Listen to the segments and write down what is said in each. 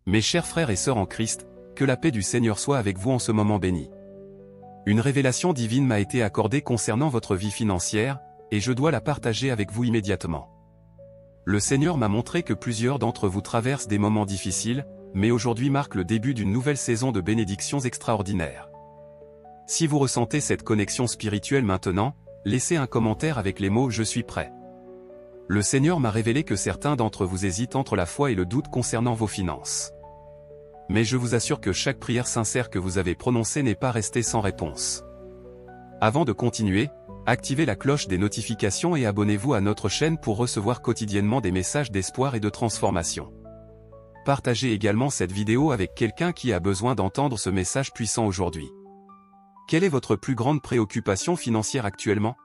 Mes chers frères et sœurs en Christ, que la paix du Seigneur soit avec vous en ce moment béni. Une révélation divine m'a été accordée concernant votre vie financière, et je dois la partager avec vous immédiatement. Le Seigneur m'a montré que plusieurs d'entre vous traversent des moments difficiles, mais aujourd'hui marque le début d'une nouvelle saison de bénédictions extraordinaires. Si vous ressentez cette connexion spirituelle maintenant, laissez un commentaire avec les mots « Je suis prêt ». Le Seigneur m'a révélé que certains d'entre vous hésitent entre la foi et le doute concernant vos finances. Mais je vous assure que chaque prière sincère que vous avez prononcée n'est pas restée sans réponse. Avant de continuer, activez la cloche des notifications et abonnez-vous à notre chaîne pour recevoir quotidiennement des messages d'espoir et de transformation. Partagez également cette vidéo avec quelqu'un qui a besoin d'entendre ce message puissant aujourd'hui. Quelle est votre plus grande préoccupation financière actuellement?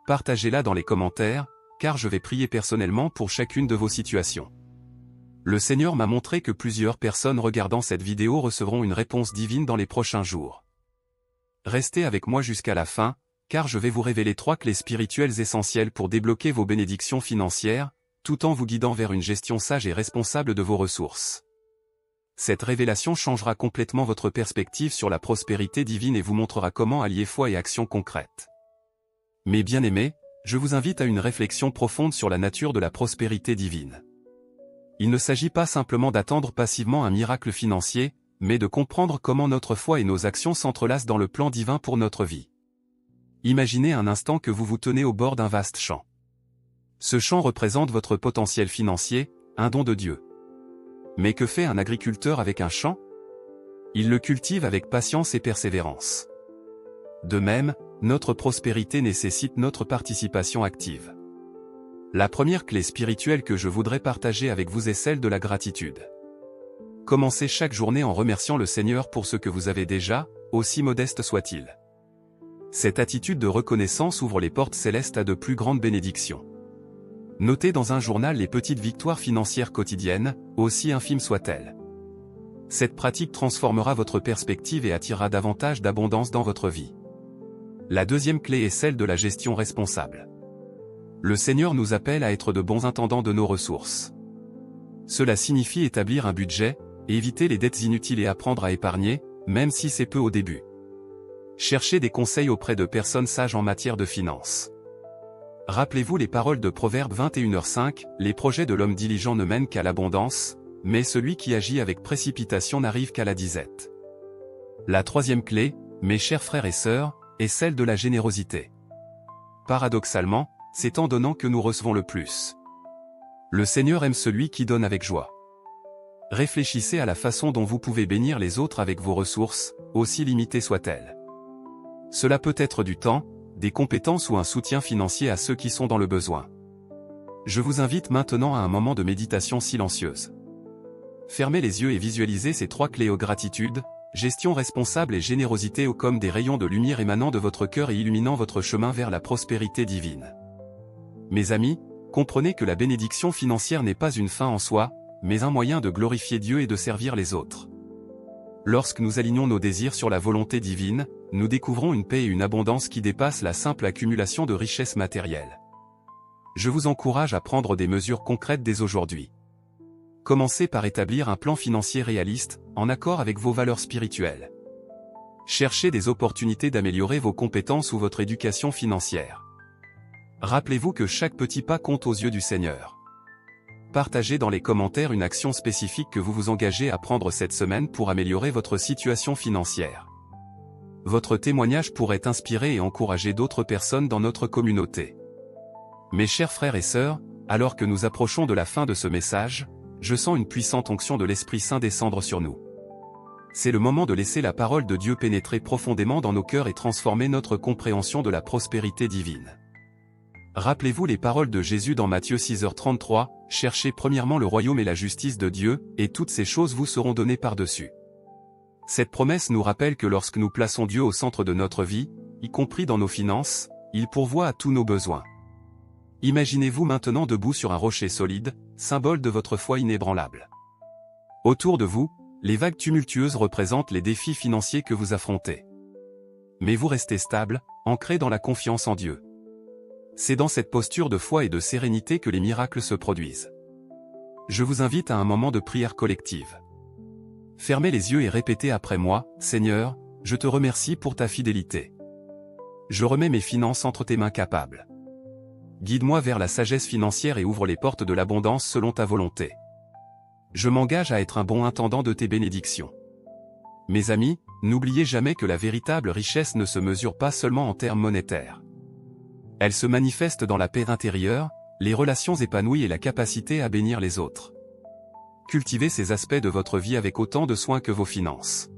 Partagez-la dans les commentaires, car je vais prier personnellement pour chacune de vos situations. Le Seigneur m'a montré que plusieurs personnes regardant cette vidéo recevront une réponse divine dans les prochains jours. Restez avec moi jusqu'à la fin, car je vais vous révéler 3 clés spirituelles essentielles pour débloquer vos bénédictions financières, tout en vous guidant vers une gestion sage et responsable de vos ressources. Cette révélation changera complètement votre perspective sur la prospérité divine et vous montrera comment allier foi et action concrète. Mes bien-aimés, je vous invite à une réflexion profonde sur la nature de la prospérité divine. Il ne s'agit pas simplement d'attendre passivement un miracle financier, mais de comprendre comment notre foi et nos actions s'entrelacent dans le plan divin pour notre vie. Imaginez un instant que vous vous tenez au bord d'un vaste champ. Ce champ représente votre potentiel financier, un don de Dieu. Mais que fait un agriculteur avec un champ? Il le cultive avec patience et persévérance. De même, notre prospérité nécessite notre participation active. La première clé spirituelle que je voudrais partager avec vous est celle de la gratitude. Commencez chaque journée en remerciant le Seigneur pour ce que vous avez déjà, aussi modeste soit-il. Cette attitude de reconnaissance ouvre les portes célestes à de plus grandes bénédictions. Notez dans un journal les petites victoires financières quotidiennes, aussi infimes soient-elles. Cette pratique transformera votre perspective et attirera davantage d'abondance dans votre vie. La deuxième clé est celle de la gestion responsable. Le Seigneur nous appelle à être de bons intendants de nos ressources. Cela signifie établir un budget, éviter les dettes inutiles et apprendre à épargner, même si c'est peu au début. Cherchez des conseils auprès de personnes sages en matière de finances. Rappelez-vous les paroles de Proverbe 21h5, les projets de l'homme diligent ne mènent qu'à l'abondance, mais celui qui agit avec précipitation n'arrive qu'à la disette. La troisième clé, mes chers frères et sœurs, est celle de la générosité. Paradoxalement, c'est en donnant que nous recevons le plus. Le Seigneur aime celui qui donne avec joie. Réfléchissez à la façon dont vous pouvez bénir les autres avec vos ressources, aussi limitées soient-elles. Cela peut être du temps, des compétences ou un soutien financier à ceux qui sont dans le besoin. Je vous invite maintenant à un moment de méditation silencieuse. Fermez les yeux et visualisez ces 3 clés: gratitude, gestion responsable et générosité comme des rayons de lumière émanant de votre cœur et illuminant votre chemin vers la prospérité divine. Mes amis, comprenez que la bénédiction financière n'est pas une fin en soi, mais un moyen de glorifier Dieu et de servir les autres. Lorsque nous alignons nos désirs sur la volonté divine, nous découvrons une paix et une abondance qui dépassent la simple accumulation de richesses matérielles. Je vous encourage à prendre des mesures concrètes dès aujourd'hui. Commencez par établir un plan financier réaliste, en accord avec vos valeurs spirituelles. Cherchez des opportunités d'améliorer vos compétences ou votre éducation financière. Rappelez-vous que chaque petit pas compte aux yeux du Seigneur. Partagez dans les commentaires une action spécifique que vous vous engagez à prendre cette semaine pour améliorer votre situation financière. Votre témoignage pourrait inspirer et encourager d'autres personnes dans notre communauté. Mes chers frères et sœurs, alors que nous approchons de la fin de ce message, je sens une puissante onction de l'Esprit Saint descendre sur nous. C'est le moment de laisser la parole de Dieu pénétrer profondément dans nos cœurs et transformer notre compréhension de la prospérité divine. Rappelez-vous les paroles de Jésus dans Matthieu 6h33, « Cherchez premièrement le royaume et la justice de Dieu, et toutes ces choses vous seront données par-dessus. » Cette promesse nous rappelle que lorsque nous plaçons Dieu au centre de notre vie, y compris dans nos finances, il pourvoit à tous nos besoins. Imaginez-vous maintenant debout sur un rocher solide, symbole de votre foi inébranlable. Autour de vous, les vagues tumultueuses représentent les défis financiers que vous affrontez. Mais vous restez stable, ancré dans la confiance en Dieu. C'est dans cette posture de foi et de sérénité que les miracles se produisent. Je vous invite à un moment de prière collective. Fermez les yeux et répétez après moi, Seigneur, je te remercie pour ta fidélité. Je remets mes finances entre tes mains capables. Guide-moi vers la sagesse financière et ouvre les portes de l'abondance selon ta volonté. Je m'engage à être un bon intendant de tes bénédictions. Mes amis, n'oubliez jamais que la véritable richesse ne se mesure pas seulement en termes monétaires. Elle se manifeste dans la paix intérieure, les relations épanouies et la capacité à bénir les autres. Cultivez ces aspects de votre vie avec autant de soin que vos finances.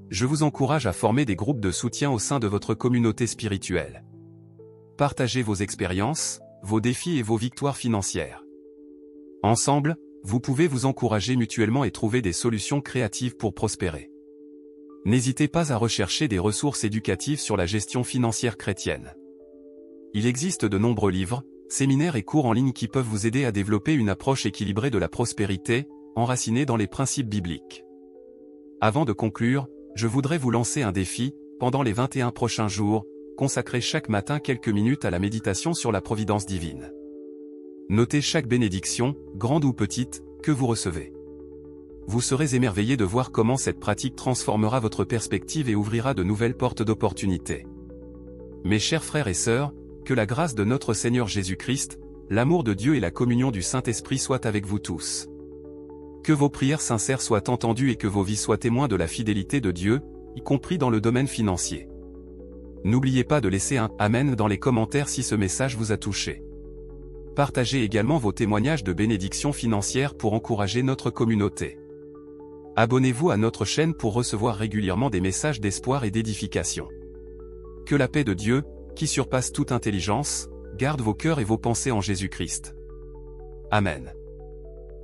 Je vous encourage à former des groupes de soutien au sein de votre communauté spirituelle. Partagez vos expériences, vos défis et vos victoires financières. Ensemble, vous pouvez vous encourager mutuellement et trouver des solutions créatives pour prospérer. N'hésitez pas à rechercher des ressources éducatives sur la gestion financière chrétienne. Il existe de nombreux livres, séminaires et cours en ligne qui peuvent vous aider à développer une approche équilibrée de la prospérité, enracinée dans les principes bibliques. Avant de conclure, je voudrais vous lancer un défi, pendant les 21 prochains jours, consacrez chaque matin quelques minutes à la méditation sur la providence divine. Notez chaque bénédiction, grande ou petite, que vous recevez. Vous serez émerveillé de voir comment cette pratique transformera votre perspective et ouvrira de nouvelles portes d'opportunités. Mes chers frères et sœurs, que la grâce de notre Seigneur Jésus-Christ, l'amour de Dieu et la communion du Saint-Esprit soient avec vous tous. Que vos prières sincères soient entendues et que vos vies soient témoins de la fidélité de Dieu, y compris dans le domaine financier. N'oubliez pas de laisser un « Amen » dans les commentaires si ce message vous a touché. Partagez également vos témoignages de bénédictions financières pour encourager notre communauté. Abonnez-vous à notre chaîne pour recevoir régulièrement des messages d'espoir et d'édification. Que la paix de Dieu, qui surpasse toute intelligence, garde vos cœurs et vos pensées en Jésus-Christ. Amen.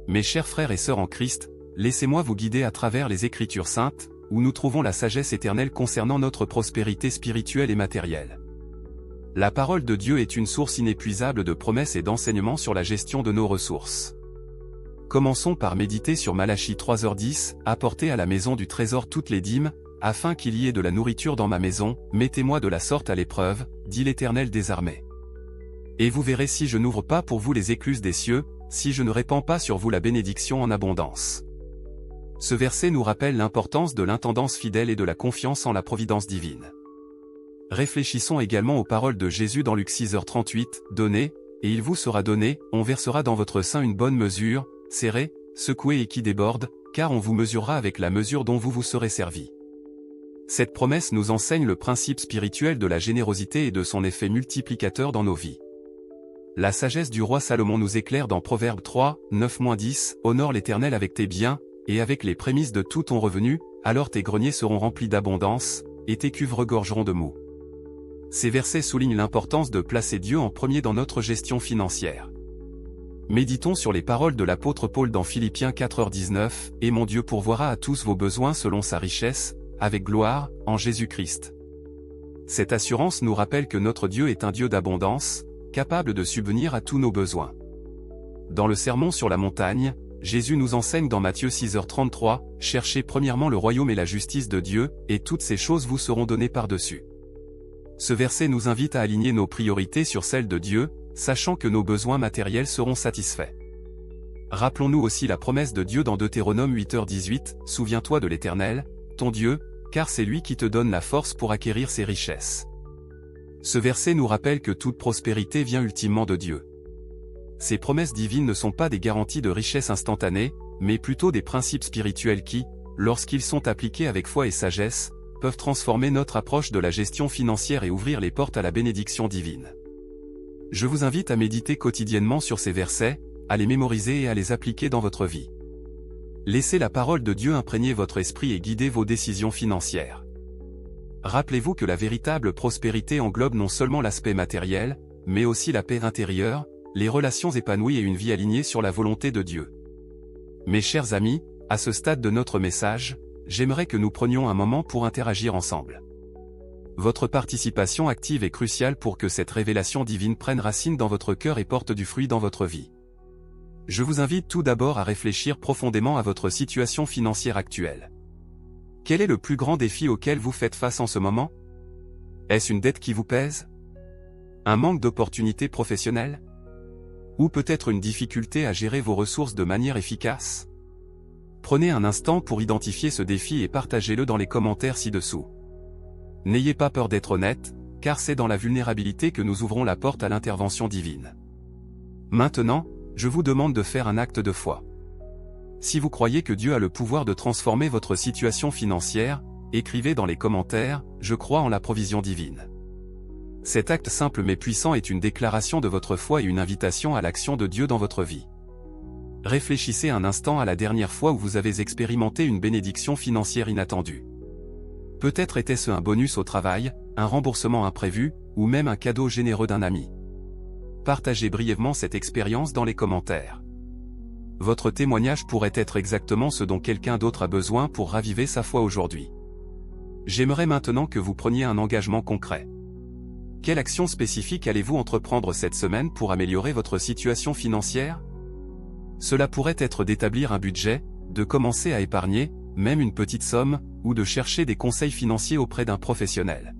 Mes chers frères et sœurs en Christ, laissez-moi vous guider à travers les Écritures saintes, où nous trouvons la sagesse éternelle concernant notre prospérité spirituelle et matérielle. La parole de Dieu est une source inépuisable de promesses et d'enseignements sur la gestion de nos ressources. Commençons par méditer sur Malachie 3h10, apportez à la maison du trésor toutes les dîmes, afin qu'il y ait de la nourriture dans ma maison, mettez-moi de la sorte à l'épreuve, dit l'Éternel des armées. Et vous verrez si je n'ouvre pas pour vous les écluses des cieux, si je ne répands pas sur vous la bénédiction en abondance. Ce verset nous rappelle l'importance de l'intendance fidèle et de la confiance en la providence divine. Réfléchissons également aux paroles de Jésus dans Luc 6h38, donnez, et il vous sera donné, on versera dans votre sein une bonne mesure, serrée, secouée et qui déborde, car on vous mesurera avec la mesure dont vous vous serez servi. Cette promesse nous enseigne le principe spirituel de la générosité et de son effet multiplicateur dans nos vies. La sagesse du roi Salomon nous éclaire dans Proverbe 3, 9-10, honore l'Éternel avec tes biens, et avec les prémices de tout ton revenu, alors tes greniers seront remplis d'abondance, et tes cuves regorgeront de moût. Ces versets soulignent l'importance de placer Dieu en premier dans notre gestion financière. Méditons sur les paroles de l'apôtre Paul dans Philippiens 4h19, et mon Dieu pourvoira à tous vos besoins selon sa richesse, avec gloire, en Jésus-Christ. Cette assurance nous rappelle que notre Dieu est un Dieu d'abondance, capable de subvenir à tous nos besoins. Dans le Sermon sur la montagne, Jésus nous enseigne dans Matthieu 6h33, « Cherchez premièrement le royaume et la justice de Dieu, et toutes ces choses vous seront données par-dessus. » Ce verset nous invite à aligner nos priorités sur celles de Dieu, sachant que nos besoins matériels seront satisfaits. Rappelons-nous aussi la promesse de Dieu dans Deutéronome 8h18, « Souviens-toi de l'Éternel, ton Dieu, car c'est lui qui te donne la force pour acquérir ses richesses. » Ce verset nous rappelle que toute prospérité vient ultimement de Dieu. Ces promesses divines ne sont pas des garanties de richesse instantanée, mais plutôt des principes spirituels qui, lorsqu'ils sont appliqués avec foi et sagesse, peuvent transformer notre approche de la gestion financière et ouvrir les portes à la bénédiction divine. Je vous invite à méditer quotidiennement sur ces versets, à les mémoriser et à les appliquer dans votre vie. Laissez la parole de Dieu imprégner votre esprit et guider vos décisions financières. Rappelez-vous que la véritable prospérité englobe non seulement l'aspect matériel, mais aussi la paix intérieure, les relations épanouies et une vie alignée sur la volonté de Dieu. Mes chers amis, à ce stade de notre message, j'aimerais que nous prenions un moment pour interagir ensemble. Votre participation active est cruciale pour que cette révélation divine prenne racine dans votre cœur et porte du fruit dans votre vie. Je vous invite tout d'abord à réfléchir profondément à votre situation financière actuelle. Quel est le plus grand défi auquel vous faites face en ce moment? Est-ce une dette qui vous pèse? Un manque d'opportunités professionnelles? Ou peut-être une difficulté à gérer vos ressources de manière efficace? Prenez un instant pour identifier ce défi et partagez-le dans les commentaires ci-dessous. N'ayez pas peur d'être honnête, car c'est dans la vulnérabilité que nous ouvrons la porte à l'intervention divine. Maintenant, je vous demande de faire un acte de foi. Si vous croyez que Dieu a le pouvoir de transformer votre situation financière, écrivez dans les commentaires « Je crois en la provision divine ». Cet acte simple mais puissant est une déclaration de votre foi et une invitation à l'action de Dieu dans votre vie. Réfléchissez un instant à la dernière fois où vous avez expérimenté une bénédiction financière inattendue. Peut-être était-ce un bonus au travail, un remboursement imprévu, ou même un cadeau généreux d'un ami. Partagez brièvement cette expérience dans les commentaires. Votre témoignage pourrait être exactement ce dont quelqu'un d'autre a besoin pour raviver sa foi aujourd'hui. J'aimerais maintenant que vous preniez un engagement concret. Quelle action spécifique allez-vous entreprendre cette semaine pour améliorer votre situation financière? Cela pourrait être d'établir un budget, de commencer à épargner, même une petite somme, ou de chercher des conseils financiers auprès d'un professionnel.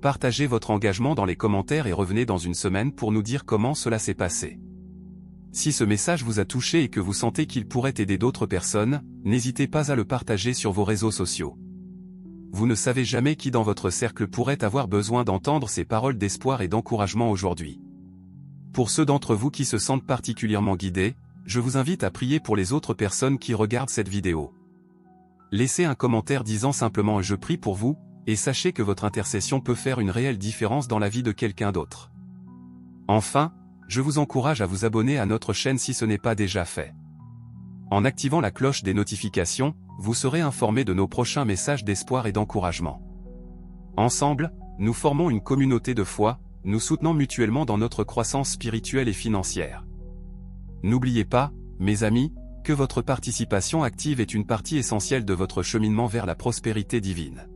Partagez votre engagement dans les commentaires et revenez dans une semaine pour nous dire comment cela s'est passé. Si ce message vous a touché et que vous sentez qu'il pourrait aider d'autres personnes, n'hésitez pas à le partager sur vos réseaux sociaux. Vous ne savez jamais qui dans votre cercle pourrait avoir besoin d'entendre ces paroles d'espoir et d'encouragement aujourd'hui. Pour ceux d'entre vous qui se sentent particulièrement guidés, je vous invite à prier pour les autres personnes qui regardent cette vidéo. Laissez un commentaire disant simplement « Je prie pour vous » et sachez que votre intercession peut faire une réelle différence dans la vie de quelqu'un d'autre. Enfin, je vous encourage à vous abonner à notre chaîne si ce n'est pas déjà fait. En activant la cloche des notifications, vous serez informé de nos prochains messages d'espoir et d'encouragement. Ensemble, nous formons une communauté de foi, nous soutenons mutuellement dans notre croissance spirituelle et financière. N'oubliez pas, mes amis, que votre participation active est une partie essentielle de votre cheminement vers la prospérité divine.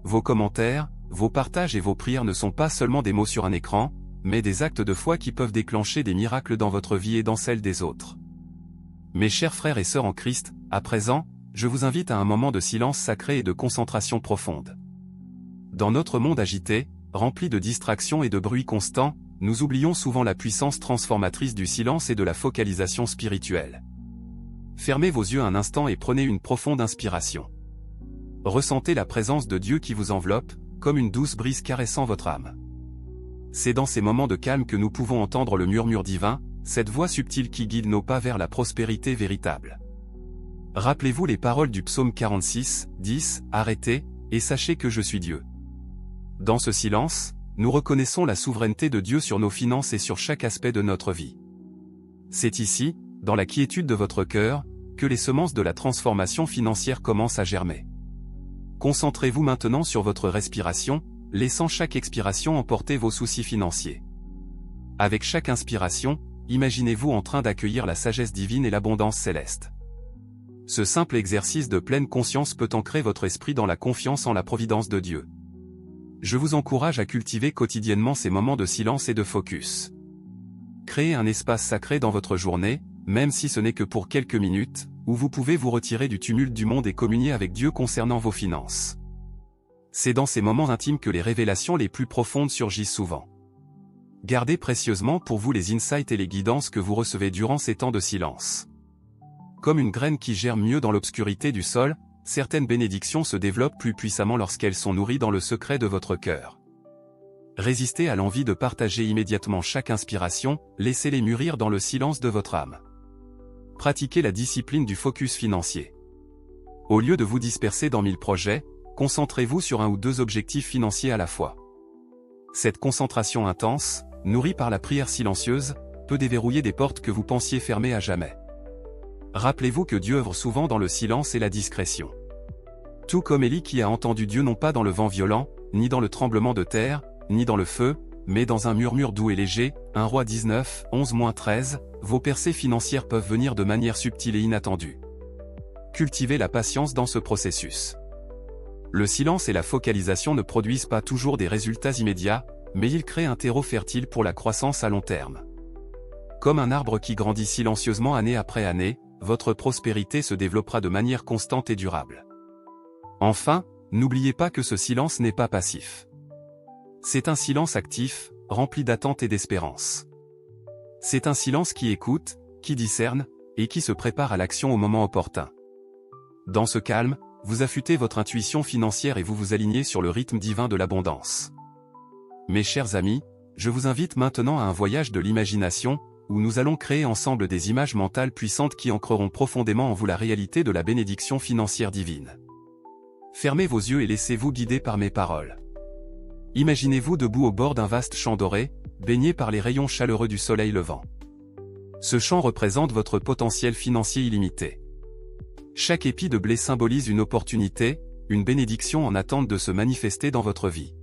Vos commentaires, vos partages et vos prières ne sont pas seulement des mots sur un écran, mais des actes de foi qui peuvent déclencher des miracles dans votre vie et dans celle des autres. Mes chers frères et sœurs en Christ, à présent, je vous invite à un moment de silence sacré et de concentration profonde. Dans notre monde agité, rempli de distractions et de bruit constant, nous oublions souvent la puissance transformatrice du silence et de la focalisation spirituelle. Fermez vos yeux un instant et prenez une profonde inspiration. Ressentez la présence de Dieu qui vous enveloppe, comme une douce brise caressant votre âme. C'est dans ces moments de calme que nous pouvons entendre le murmure divin, cette voix subtile qui guide nos pas vers la prospérité véritable. Rappelez-vous les paroles du psaume 46, 10, « Arrêtez, et sachez que je suis Dieu ». Dans ce silence, nous reconnaissons la souveraineté de Dieu sur nos finances et sur chaque aspect de notre vie. C'est ici, dans la quiétude de votre cœur, que les semences de la transformation financière commencent à germer. Concentrez-vous maintenant sur votre respiration, laissant chaque expiration emporter vos soucis financiers. Avec chaque inspiration, imaginez-vous en train d'accueillir la sagesse divine et l'abondance céleste. Ce simple exercice de pleine conscience peut ancrer votre esprit dans la confiance en la providence de Dieu. Je vous encourage à cultiver quotidiennement ces moments de silence et de focus. Créez un espace sacré dans votre journée, même si ce n'est que pour quelques minutes, où vous pouvez vous retirer du tumulte du monde et communier avec Dieu concernant vos finances. C'est dans ces moments intimes que les révélations les plus profondes surgissent souvent. Gardez précieusement pour vous les insights et les guidances que vous recevez durant ces temps de silence. Comme une graine qui germe mieux dans l'obscurité du sol, certaines bénédictions se développent plus puissamment lorsqu'elles sont nourries dans le secret de votre cœur. Résistez à l'envie de partager immédiatement chaque inspiration, laissez-les mûrir dans le silence de votre âme. Pratiquez la discipline du focus financier. Au lieu de vous disperser dans 1000 projets, concentrez-vous sur un ou deux objectifs financiers à la fois. Cette concentration intense, nourrie par la prière silencieuse, peut déverrouiller des portes que vous pensiez fermées à jamais. Rappelez-vous que Dieu œuvre souvent dans le silence et la discrétion. Tout comme Élie qui a entendu Dieu non pas dans le vent violent, ni dans le tremblement de terre, ni dans le feu, mais dans un murmure doux et léger, 1 Roi 19, 11-13, vos percées financières peuvent venir de manière subtile et inattendue. Cultivez la patience dans ce processus. Le silence et la focalisation ne produisent pas toujours des résultats immédiats, mais ils créent un terreau fertile pour la croissance à long terme. Comme un arbre qui grandit silencieusement année après année, votre prospérité se développera de manière constante et durable. Enfin, n'oubliez pas que ce silence n'est pas passif. C'est un silence actif, rempli d'attente et d'espérance. C'est un silence qui écoute, qui discerne, et qui se prépare à l'action au moment opportun. Dans ce calme, vous affûtez votre intuition financière et vous vous alignez sur le rythme divin de l'abondance. Mes chers amis, je vous invite maintenant à un voyage de l'imagination, où nous allons créer ensemble des images mentales puissantes qui ancreront profondément en vous la réalité de la bénédiction financière divine. Fermez vos yeux et laissez-vous guider par mes paroles. Imaginez-vous debout au bord d'un vaste champ doré, baigné par les rayons chaleureux du soleil levant. Ce champ représente votre potentiel financier illimité. Chaque épi de blé symbolise une opportunité, une bénédiction en attente de se manifester dans votre vie.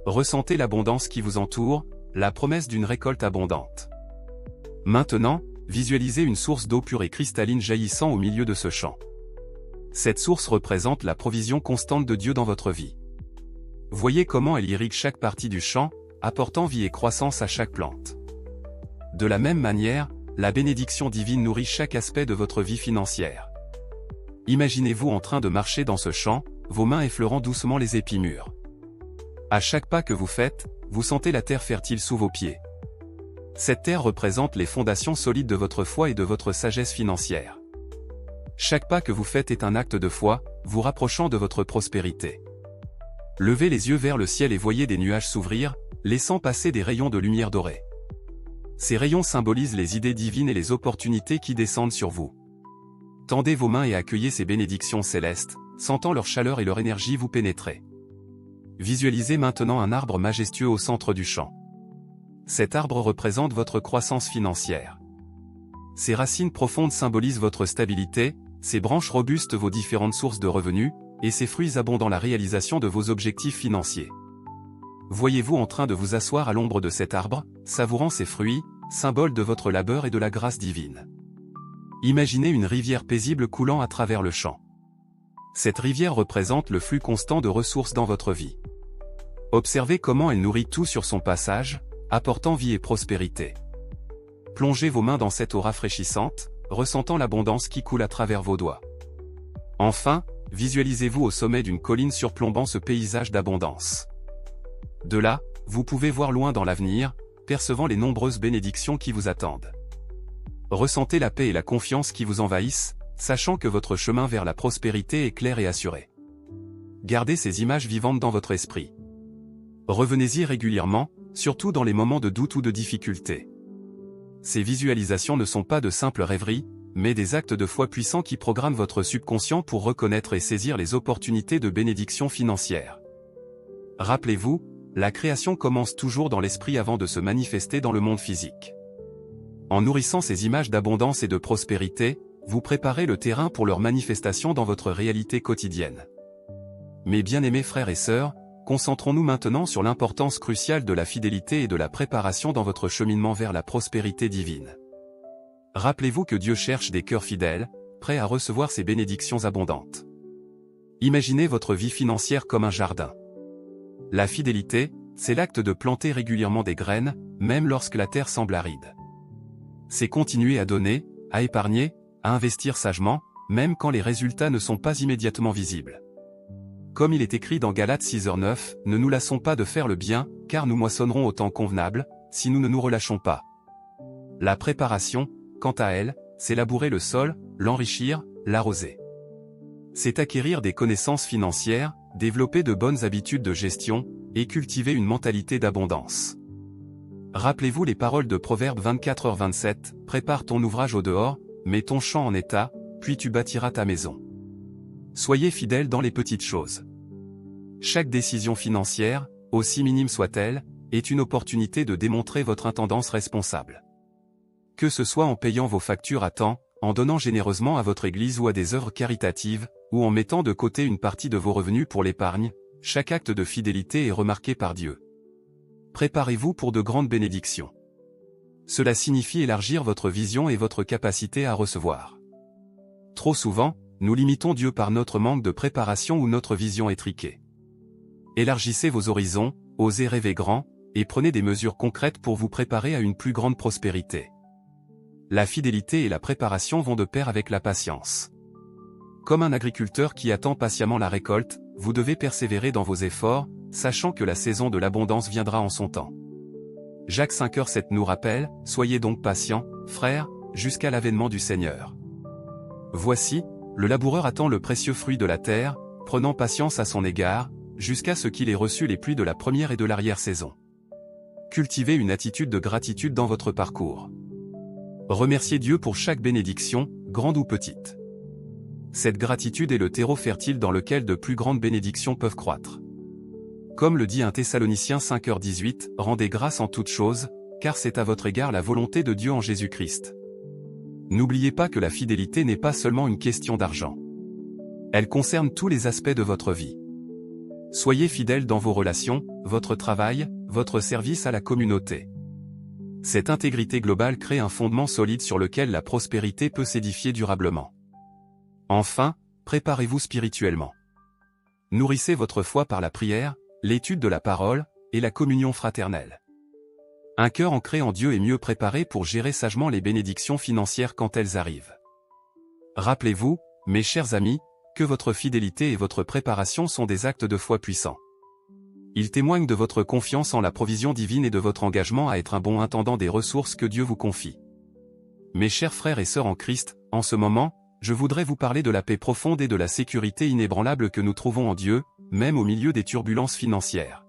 Ressentez l'abondance qui vous entoure, la promesse d'une récolte abondante. Maintenant, visualisez une source d'eau pure et cristalline jaillissant au milieu de ce champ. Cette source représente la provision constante de Dieu dans votre vie. Voyez comment elle irrigue chaque partie du champ, apportant vie et croissance à chaque plante. De la même manière, la bénédiction divine nourrit chaque aspect de votre vie financière. Imaginez-vous en train de marcher dans ce champ, vos mains effleurant doucement les épis mûrs. À chaque pas que vous faites, vous sentez la terre fertile sous vos pieds. Cette terre représente les fondations solides de votre foi et de votre sagesse financière. Chaque pas que vous faites est un acte de foi, vous rapprochant de votre prospérité. Levez les yeux vers le ciel et voyez des nuages s'ouvrir, laissant passer des rayons de lumière dorée. Ces rayons symbolisent les idées divines et les opportunités qui descendent sur vous. Tendez vos mains et accueillez ces bénédictions célestes, sentant leur chaleur et leur énergie vous pénétrer. Visualisez maintenant un arbre majestueux au centre du champ. Cet arbre représente votre croissance financière. Ses racines profondes symbolisent votre stabilité, ses branches robustes vos différentes sources de revenus, et ses fruits abondant la réalisation de vos objectifs financiers. Voyez-vous en train de vous asseoir à l'ombre de cet arbre, savourant ses fruits, symbole de votre labeur et de la grâce divine. Imaginez une rivière paisible coulant à travers le champ. Cette rivière représente le flux constant de ressources dans votre vie. Observez comment elle nourrit tout sur son passage, apportant vie et prospérité. Plongez vos mains dans cette eau rafraîchissante, ressentant l'abondance qui coule à travers vos doigts. Enfin, visualisez-vous au sommet d'une colline surplombant ce paysage d'abondance. De là, vous pouvez voir loin dans l'avenir, percevant les nombreuses bénédictions qui vous attendent. Ressentez la paix et la confiance qui vous envahissent, sachant que votre chemin vers la prospérité est clair et assuré. Gardez ces images vivantes dans votre esprit. Revenez-y régulièrement, surtout dans les moments de doute ou de difficulté. Ces visualisations ne sont pas de simples rêveries, mais des actes de foi puissants qui programment votre subconscient pour reconnaître et saisir les opportunités de bénédiction financière. Rappelez-vous, la création commence toujours dans l'esprit avant de se manifester dans le monde physique. En nourrissant ces images d'abondance et de prospérité, vous préparez le terrain pour leur manifestation dans votre réalité quotidienne. Mes bien-aimés frères et sœurs, concentrons-nous maintenant sur l'importance cruciale de la fidélité et de la préparation dans votre cheminement vers la prospérité divine. Rappelez-vous que Dieu cherche des cœurs fidèles, prêts à recevoir ses bénédictions abondantes. Imaginez votre vie financière comme un jardin. La fidélité, c'est l'acte de planter régulièrement des graines, même lorsque la terre semble aride. C'est continuer à donner, à épargner, à investir sagement, même quand les résultats ne sont pas immédiatement visibles. Comme il est écrit dans Galates 6:9, ne nous lassons pas de faire le bien, car nous moissonnerons au temps convenable, si nous ne nous relâchons pas. La préparation, quant à elle, c'est labourer le sol, l'enrichir, l'arroser. C'est acquérir des connaissances financières, développer de bonnes habitudes de gestion, et cultiver une mentalité d'abondance. Rappelez-vous les paroles de Proverbe 24h27, « Prépare ton ouvrage au dehors, mets ton champ en état, puis tu bâtiras ta maison. » Soyez fidèles dans les petites choses. Chaque décision financière, aussi minime soit-elle, est une opportunité de démontrer votre intendance responsable. Que ce soit en payant vos factures à temps, en donnant généreusement à votre église ou à des œuvres caritatives, ou en mettant de côté une partie de vos revenus pour l'épargne, chaque acte de fidélité est remarqué par Dieu. Préparez-vous pour de grandes bénédictions. Cela signifie élargir votre vision et votre capacité à recevoir. Trop souvent, nous limitons Dieu par notre manque de préparation ou notre vision étriquée. Élargissez vos horizons, osez rêver grand, et prenez des mesures concrètes pour vous préparer à une plus grande prospérité. La fidélité et la préparation vont de pair avec la patience. Comme un agriculteur qui attend patiemment la récolte, vous devez persévérer dans vos efforts, sachant que la saison de l'abondance viendra en son temps. Jacques 5h7 nous rappelle, « Soyez donc patients, frères, jusqu'à l'avènement du Seigneur. Voici, le laboureur attend le précieux fruit de la terre, prenant patience à son égard, jusqu'à ce qu'il ait reçu les pluies de la première et de l'arrière-saison. Cultivez une attitude de gratitude dans votre parcours. Remerciez Dieu pour chaque bénédiction, grande ou petite. Cette gratitude est le terreau fertile dans lequel de plus grandes bénédictions peuvent croître. Comme le dit 1 Thessaloniciens 5h18, rendez grâce en toutes choses, car c'est à votre égard la volonté de Dieu en Jésus-Christ. N'oubliez pas que la fidélité n'est pas seulement une question d'argent. Elle concerne tous les aspects de votre vie. Soyez fidèles dans vos relations, votre travail, votre service à la communauté. Cette intégrité globale crée un fondement solide sur lequel la prospérité peut s'édifier durablement. Enfin, préparez-vous spirituellement. Nourrissez votre foi par la prière, l'étude de la parole, et la communion fraternelle. Un cœur ancré en Dieu est mieux préparé pour gérer sagement les bénédictions financières quand elles arrivent. Rappelez-vous, mes chers amis, que votre fidélité et votre préparation sont des actes de foi puissants. Ils témoignent de votre confiance en la provision divine et de votre engagement à être un bon intendant des ressources que Dieu vous confie. Mes chers frères et sœurs en Christ, en ce moment, je voudrais vous parler de la paix profonde et de la sécurité inébranlable que nous trouvons en Dieu, même au milieu des turbulences financières.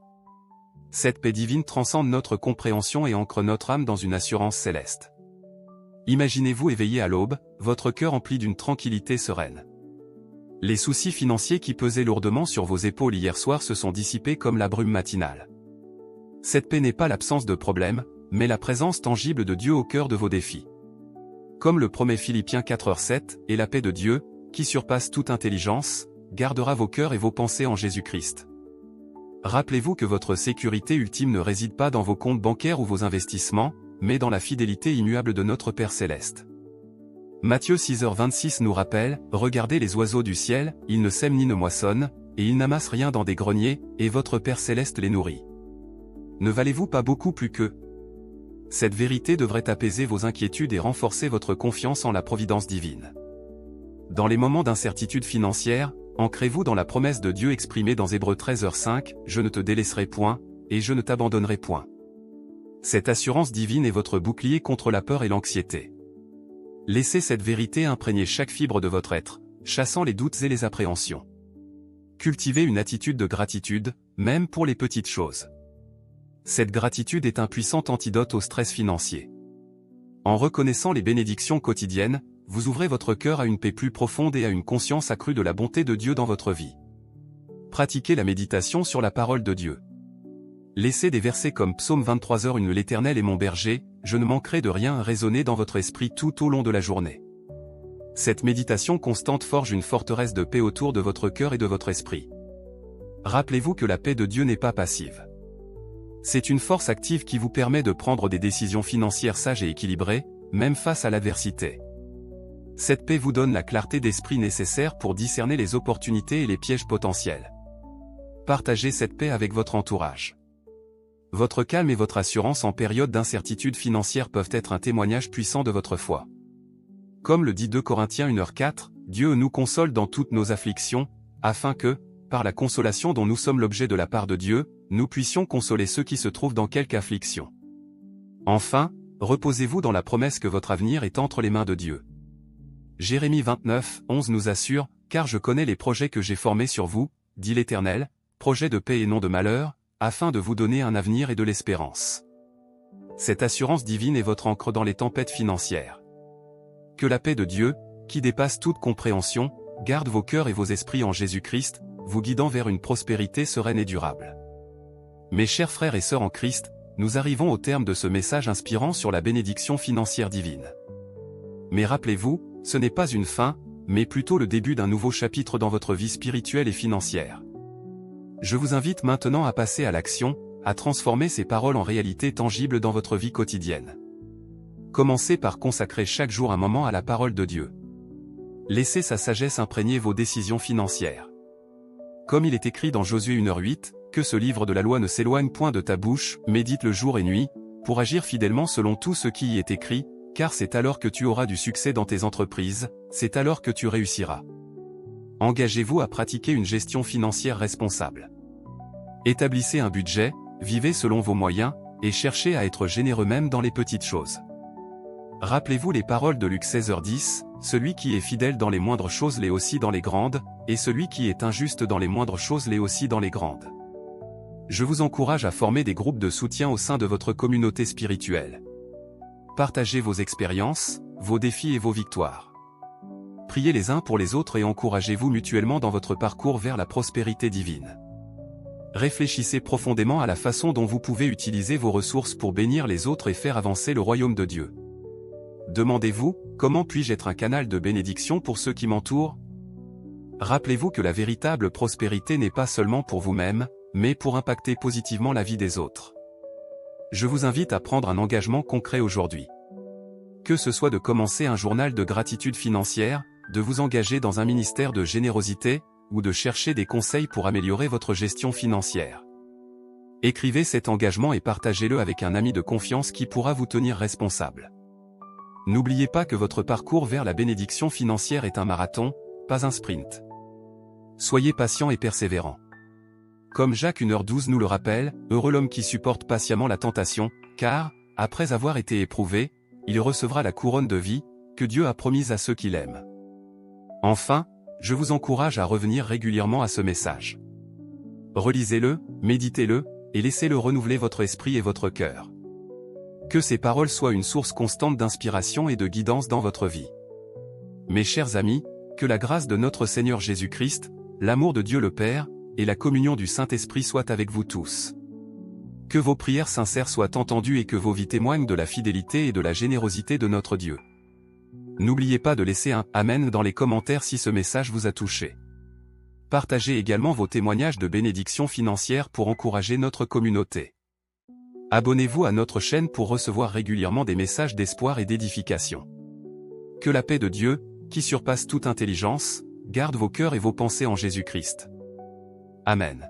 Cette paix divine transcende notre compréhension et ancre notre âme dans une assurance céleste. Imaginez-vous éveillé à l'aube, votre cœur empli d'une tranquillité sereine. Les soucis financiers qui pesaient lourdement sur vos épaules hier soir se sont dissipés comme la brume matinale. Cette paix n'est pas l'absence de problèmes, mais la présence tangible de Dieu au cœur de vos défis. Comme le promet Philippiens 4h7, et la paix de Dieu, qui surpasse toute intelligence, gardera vos cœurs et vos pensées en Jésus-Christ. Rappelez-vous que votre sécurité ultime ne réside pas dans vos comptes bancaires ou vos investissements, mais dans la fidélité immuable de notre Père Céleste. Matthieu 6h26 nous rappelle, « Regardez les oiseaux du ciel, ils ne sèment ni ne moissonnent, et ils n'amassent rien dans des greniers, et votre Père Céleste les nourrit. Ne valez-vous pas beaucoup plus qu'eux ?» Cette vérité devrait apaiser vos inquiétudes et renforcer votre confiance en la providence divine. Dans les moments d'incertitude financière, ancrez-vous dans la promesse de Dieu exprimée dans Hébreux 13h5, « Je ne te délaisserai point, et je ne t'abandonnerai point. » Cette assurance divine est votre bouclier contre la peur et l'anxiété. Laissez cette vérité imprégner chaque fibre de votre être, chassant les doutes et les appréhensions. Cultivez une attitude de gratitude, même pour les petites choses. Cette gratitude est un puissant antidote au stress financier. En reconnaissant les bénédictions quotidiennes, vous ouvrez votre cœur à une paix plus profonde et à une conscience accrue de la bonté de Dieu dans votre vie. Pratiquez la méditation sur la parole de Dieu. Laissez des versets comme Psaume 23h1 L'Éternel est mon berger, je ne manquerai de rien résonner dans votre esprit tout au long de la journée. Cette méditation constante forge une forteresse de paix autour de votre cœur et de votre esprit. Rappelez-vous que la paix de Dieu n'est pas passive. C'est une force active qui vous permet de prendre des décisions financières sages et équilibrées, même face à l'adversité. Cette paix vous donne la clarté d'esprit nécessaire pour discerner les opportunités et les pièges potentiels. Partagez cette paix avec votre entourage. Votre calme et votre assurance en période d'incertitude financière peuvent être un témoignage puissant de votre foi. Comme le dit 2 Corinthiens 1h4, Dieu nous console dans toutes nos afflictions, afin que, par la consolation dont nous sommes l'objet de la part de Dieu, nous puissions consoler ceux qui se trouvent dans quelque affliction. Enfin, reposez-vous dans la promesse que votre avenir est entre les mains de Dieu. Jérémie 29:11 nous assure, « Car je connais les projets que j'ai formés sur vous, dit l'Éternel, projets de paix et non de malheur, afin de vous donner un avenir et de l'espérance. » Cette assurance divine est votre ancre dans les tempêtes financières. Que la paix de Dieu, qui dépasse toute compréhension, garde vos cœurs et vos esprits en Jésus-Christ, vous guidant vers une prospérité sereine et durable. Mes chers frères et sœurs en Christ, nous arrivons au terme de ce message inspirant sur la bénédiction financière divine. Mais rappelez-vous, ce n'est pas une fin, mais plutôt le début d'un nouveau chapitre dans votre vie spirituelle et financière. Je vous invite maintenant à passer à l'action, à transformer ces paroles en réalité tangible dans votre vie quotidienne. Commencez par consacrer chaque jour un moment à la parole de Dieu. Laissez sa sagesse imprégner vos décisions financières. Comme il est écrit dans Josué 1h8, que ce livre de la loi ne s'éloigne point de ta bouche, médite le jour et nuit, pour agir fidèlement selon tout ce qui y est écrit, car c'est alors que tu auras du succès dans tes entreprises, c'est alors que tu réussiras. Engagez-vous à pratiquer une gestion financière responsable. Établissez un budget, vivez selon vos moyens, et cherchez à être généreux même dans les petites choses. Rappelez-vous les paroles de Luc 16h10, celui qui est fidèle dans les moindres choses l'est aussi dans les grandes, et celui qui est injuste dans les moindres choses l'est aussi dans les grandes. Je vous encourage à former des groupes de soutien au sein de votre communauté spirituelle. Partagez vos expériences, vos défis et vos victoires. Priez les uns pour les autres et encouragez-vous mutuellement dans votre parcours vers la prospérité divine. Réfléchissez profondément à la façon dont vous pouvez utiliser vos ressources pour bénir les autres et faire avancer le royaume de Dieu. Demandez-vous, comment puis-je être un canal de bénédiction pour ceux qui m'entourent? Rappelez-vous que la véritable prospérité n'est pas seulement pour vous-même, mais pour impacter positivement la vie des autres. Je vous invite à prendre un engagement concret aujourd'hui. Que ce soit de commencer un journal de gratitude financière, de vous engager dans un ministère de générosité, ou de chercher des conseils pour améliorer votre gestion financière. Écrivez cet engagement et partagez-le avec un ami de confiance qui pourra vous tenir responsable. N'oubliez pas que votre parcours vers la bénédiction financière est un marathon, pas un sprint. Soyez patient et persévérant. Comme Jacques 1h12 nous le rappelle, heureux l'homme qui supporte patiemment la tentation, car, après avoir été éprouvé, il recevra la couronne de vie, que Dieu a promise à ceux qui l'aiment. Enfin, je vous encourage à revenir régulièrement à ce message. Relisez-le, méditez-le, et laissez-le renouveler votre esprit et votre cœur. Que ces paroles soient une source constante d'inspiration et de guidance dans votre vie. Mes chers amis, que la grâce de notre Seigneur Jésus-Christ, l'amour de Dieu le Père, et la communion du Saint-Esprit soient avec vous tous. Que vos prières sincères soient entendues et que vos vies témoignent de la fidélité et de la générosité de notre Dieu. N'oubliez pas de laisser un « Amen » dans les commentaires si ce message vous a touché. Partagez également vos témoignages de bénédiction financière pour encourager notre communauté. Abonnez-vous à notre chaîne pour recevoir régulièrement des messages d'espoir et d'édification. Que la paix de Dieu, qui surpasse toute intelligence, garde vos cœurs et vos pensées en Jésus-Christ. Amen.